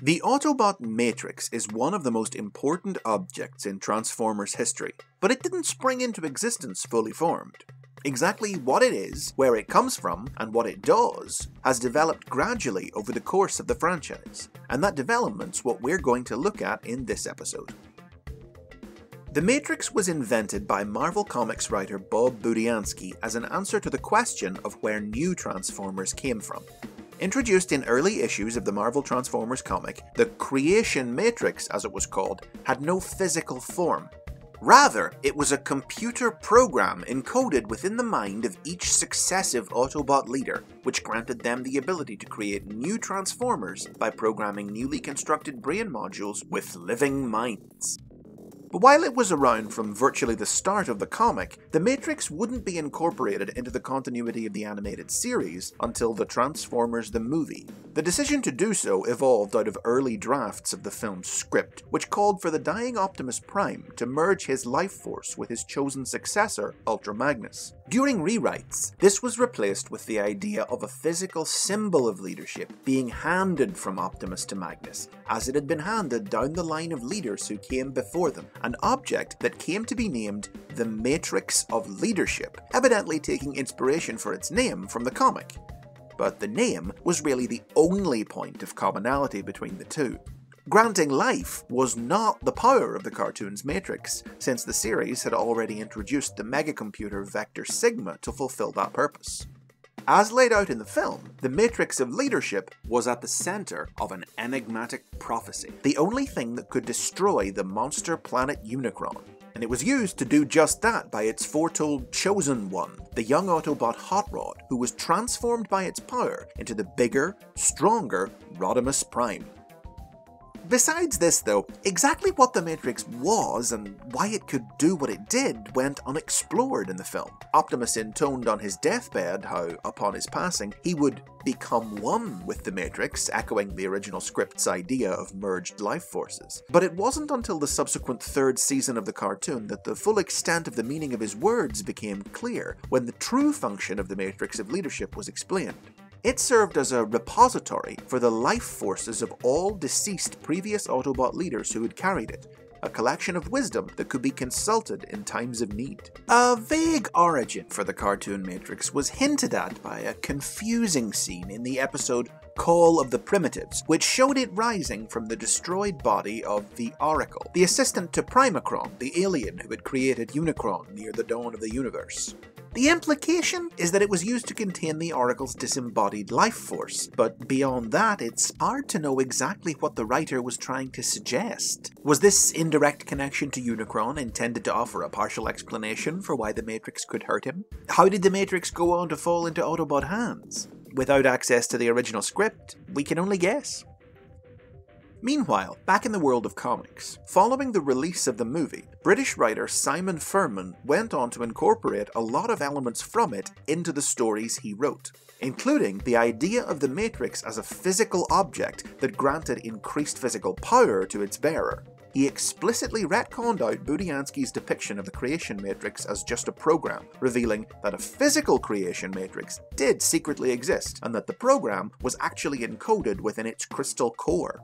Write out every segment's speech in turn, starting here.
The Autobot Matrix is one of the most important objects in Transformers history, but it didn't spring into existence fully formed. Exactly what it is, where it comes from, and what it does has developed gradually over the course of the franchise, and that development's what we're going to look at in this episode. The Matrix was invented by Marvel Comics writer Bob Budiansky as an answer to the question of where new Transformers came from. Introduced in early issues of the Marvel Transformers comic, the Creation Matrix, as it was called, had no physical form. Rather, it was a computer program encoded within the mind of each successive Autobot leader, which granted them the ability to create new Transformers by programming newly constructed brain modules with living minds. But while it was around from virtually the start of the comic, the Matrix wouldn't be incorporated into the continuity of the animated series until the Transformers the movie. The decision to do so evolved out of early drafts of the film's script, which called for the dying Optimus Prime to merge his life force with his chosen successor, Ultra Magnus. During rewrites, this was replaced with the idea of a physical symbol of leadership being handed from Optimus to Magnus, as it had been handed down the line of leaders who came before them, an object that came to be named the Matrix of Leadership, evidently taking inspiration for its name from the comic. But the name was really the only point of commonality between the two. Granting life was not the power of the cartoon's Matrix, since the series had already introduced the megacomputer Vector Sigma to fulfill that purpose. As laid out in the film, the Matrix of Leadership was at the center of an enigmatic prophecy, the only thing that could destroy the monster planet Unicron. And it was used to do just that by its foretold Chosen One, the young Autobot Hot Rod, who was transformed by its power into the bigger, stronger Rodimus Prime. Besides this though, exactly what the Matrix was and why it could do what it did went unexplored in the film. Optimus intoned on his deathbed how, upon his passing, he would become one with the Matrix, echoing the original script's idea of merged life forces. But it wasn't until the subsequent third season of the cartoon that the full extent of the meaning of his words became clear, when the true function of the Matrix of Leadership was explained. It served as a repository for the life forces of all deceased previous Autobot leaders who had carried it, a collection of wisdom that could be consulted in times of need. A vague origin for the cartoon Matrix was hinted at by a confusing scene in the episode Call of the Primitives, which showed it rising from the destroyed body of the Oracle, the assistant to Primacron, the alien who had created Unicron near the dawn of the universe. The implication is that it was used to contain the Oracle's disembodied life force, but beyond that, it's hard to know exactly what the writer was trying to suggest. Was this indirect connection to Unicron intended to offer a partial explanation for why the Matrix could hurt him? How did the Matrix go on to fall into Autobot hands? Without access to the original script, we can only guess. Meanwhile, back in the world of comics, following the release of the movie, British writer Simon Furman went on to incorporate a lot of elements from it into the stories he wrote, including the idea of the Matrix as a physical object that granted increased physical power to its bearer. He explicitly retconned out Budiansky's depiction of the Creation Matrix as just a program, revealing that a physical Creation Matrix did secretly exist, and that the program was actually encoded within its crystal core.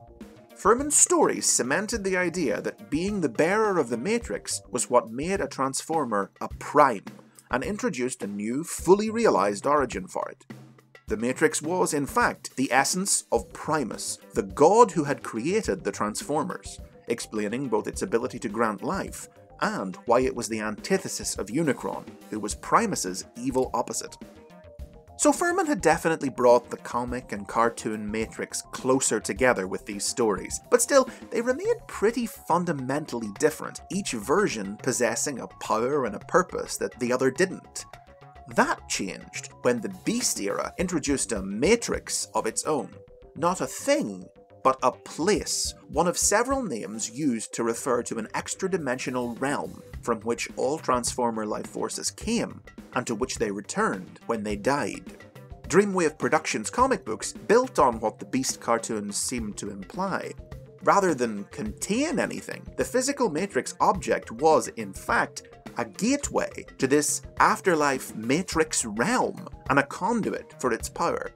Furman's stories cemented the idea that being the bearer of the Matrix was what made a Transformer a Prime, and introduced a new, fully realized origin for it. The Matrix was, in fact, the essence of Primus, the god who had created the Transformers, explaining both its ability to grant life, and why it was the antithesis of Unicron, who was Primus's evil opposite. So Furman had definitely brought the comic and cartoon Matrix closer together with these stories, but still, they remained pretty fundamentally different, each version possessing a power and a purpose that the other didn't. That changed when the Beast era introduced a Matrix of its own. Not a thing, but a place, one of several names used to refer to an extra-dimensional realm from which all Transformer life forces came, and to which they returned when they died. Dreamwave Productions comic books built on what the Beast cartoons seemed to imply. Rather than contain anything, the physical Matrix object was, in fact, a gateway to this afterlife Matrix realm, and a conduit for its power.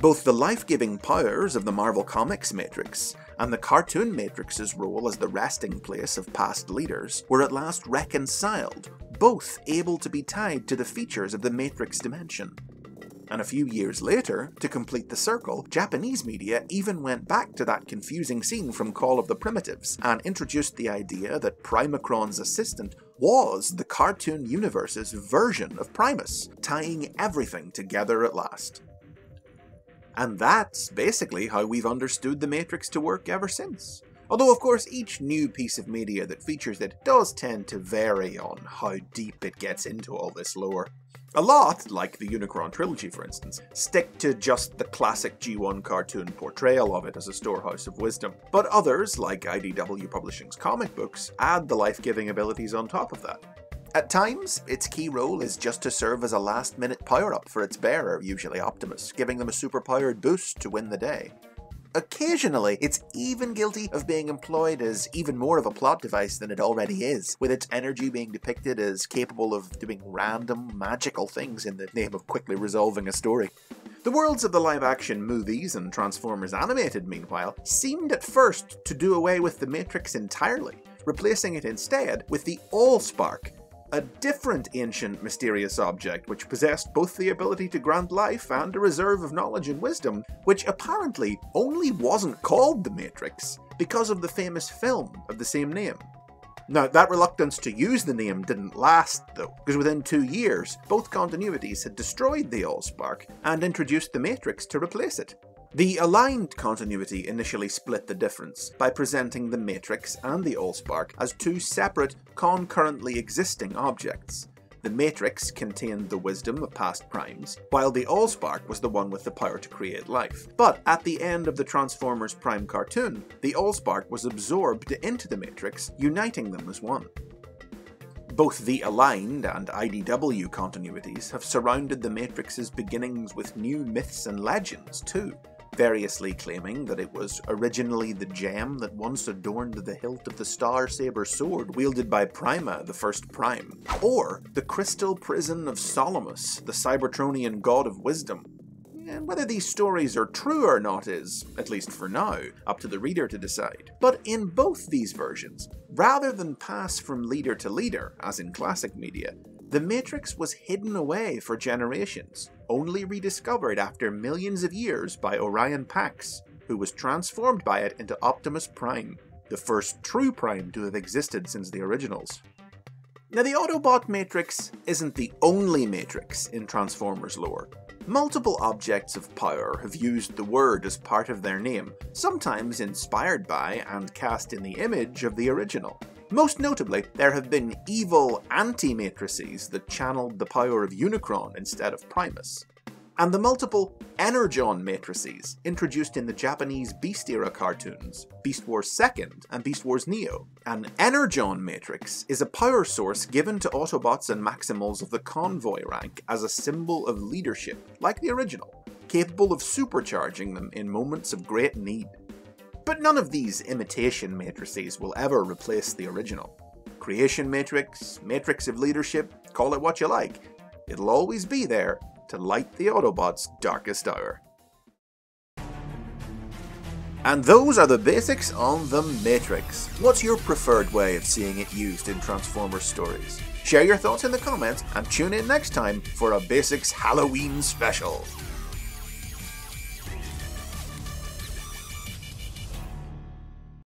Both the life-giving powers of the Marvel Comics Matrix and the cartoon Matrix's role as the resting place of past leaders were at last reconciled, both able to be tied to the features of the Matrix dimension. And a few years later, to complete the circle, Japanese media even went back to that confusing scene from Call of the Primitives and introduced the idea that Primacron's assistant was the cartoon universe's version of Primus, tying everything together at last. And that's basically how we've understood the Matrix to work ever since. Although of course each new piece of media that features it does tend to vary on how deep it gets into all this lore. A lot, like the Unicron trilogy for instance, stick to just the classic G1 cartoon portrayal of it as a storehouse of wisdom, but others, like IDW Publishing's comic books, add the life-giving abilities on top of that. At times, its key role is just to serve as a last-minute power-up for its bearer, usually Optimus, giving them a super-powered boost to win the day. Occasionally, it's even guilty of being employed as even more of a plot device than it already is, with its energy being depicted as capable of doing random, magical things in the name of quickly resolving a story. The worlds of the live-action movies and Transformers Animated, meanwhile, seemed at first to do away with the Matrix entirely, replacing it instead with the Allspark, a different ancient mysterious object which possessed both the ability to grant life and a reserve of knowledge and wisdom, which apparently only wasn't called the Matrix because of the famous film of the same name. Now, that reluctance to use the name didn't last though, because within 2 years, both continuities had destroyed the Allspark and introduced the Matrix to replace it. The aligned continuity initially split the difference by presenting the Matrix and the Allspark as two separate, concurrently existing objects. The Matrix contained the wisdom of past primes, while the Allspark was the one with the power to create life. But at the end of the Transformers Prime cartoon, the Allspark was absorbed into the Matrix, uniting them as one. Both the Aligned and IDW continuities have surrounded the Matrix's beginnings with new myths and legends too, variously claiming that it was originally the gem that once adorned the hilt of the Star Saber sword wielded by Prima, the first Prime, or the crystal prison of Solomus, the Cybertronian god of wisdom. And whether these stories are true or not is, at least for now, up to the reader to decide. But in both these versions, rather than pass from leader to leader, as in classic media, the Matrix was hidden away for generations, only rediscovered after millions of years by Orion Pax, who was transformed by it into Optimus Prime, the first true Prime to have existed since the originals. Now, the Autobot Matrix isn't the only Matrix in Transformers lore. Multiple objects of power have used the word as part of their name, sometimes inspired by and cast in the image of the original. Most notably, there have been evil anti-matrices that channeled the power of Unicron instead of Primus. And the multiple Energon matrices introduced in the Japanese Beast-era cartoons, Beast Wars 2nd and Beast Wars Neo. An Energon matrix is a power source given to Autobots and Maximals of the Convoy rank as a symbol of leadership, like the original, capable of supercharging them in moments of great need. But none of these imitation matrices will ever replace the original. Creation Matrix, Matrix of Leadership, call it what you like, it'll always be there to light the Autobots' darkest hour. And those are the basics on the Matrix. What's your preferred way of seeing it used in Transformers stories? Share your thoughts in the comments and tune in next time for a Basics Halloween special.